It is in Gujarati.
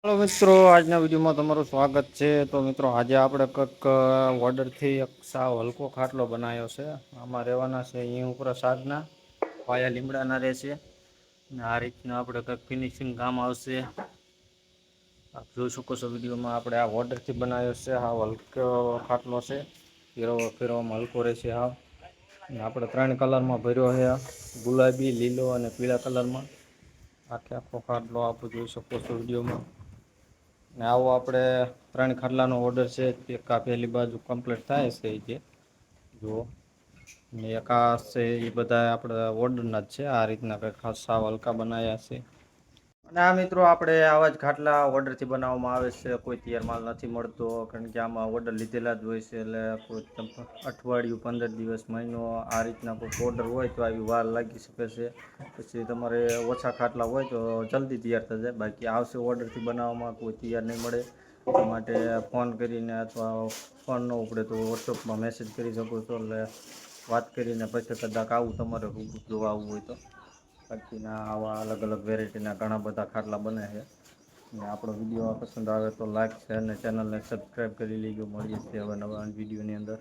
हेलो मित्रों, आज विडियोમાં તમારું સ્વાગત છે। તો મિત્રો આજે આપણે કંઈક ઓર્ડરથી એક સાવ હલકો ખાટલો બનાવ્યો છે। આમાં રહેવાના છે અહીં ઉપર સાગના પાયા લીમડાના રહેશે અને આ રીતના આપણે કંઈક ફિનિશિંગ કામ આવશે। આપ જોઈ શકો છો વિડીયોમાં આપણે આ ઓર્ડરથી બનાવ્યો છે। હા, હલકો ખાટલો છે, ફેરવામાં હલકો રહેશે। હા, આપણે 3 કલરમાં ભર્યો છે, ગુલાબી, લીલો અને પીળા કલરમાં। આખો ખાટલો આપ જોઈ શકો છો વિડીયોમાં। ને આવો આપણે 3 ખાટલાનો ઓર્ડર છે। એક આ પહેલી બાજુ કમ્પ્લીટ થાય છે એ જે જુઓ, ને એક આ છે એ બધા આપણે ઓર્ડરના જ છે। આ રીતના કંઈક સાવ હલકા બનાવ્યા છે। અને આ મિત્રો આપણે આવા જ ખાટલા ઓર્ડરથી બનાવવામાં આવે છે। કોઈ તૈયાર માલ નથી મળતો, કારણ કે આમાં ઓર્ડર લીધેલા જ હોય છે। એટલે કોઈ અઠવાડિયું, 15 દિવસ, મહિનો આ રીતના કોઈ ઓર્ડર હોય તો આવી વાર લાગી શકે છે। પછી તમારે ઓછા ખાટલા હોય તો જલ્દી તૈયાર થઈ જાય, બાકી આવશે ઓર્ડરથી બનાવવામાં કોઈ તૈયાર નહીં મળે। એ માટે ફોન કરીને અથવા ફોન ન ઉપડે તો વોટ્સઅપમાં મેસેજ કરી શકો છો, એટલે વાત કરીને પછી કદાચ આવું તમારે રૂબરૂ જોવા આવવું હોય તો। બાકીના આવા અલગ અલગ વેરાયટીના ઘણા બધા ખાટલા બને છે। અને આપણો વિડીયો પસંદ આવે તો લાઈક, શેર અને ચેનલને સબસ્ક્રાઈબ કરી લેજો। મળીએ છીએ હવે નવા વિડીયોની અંદર।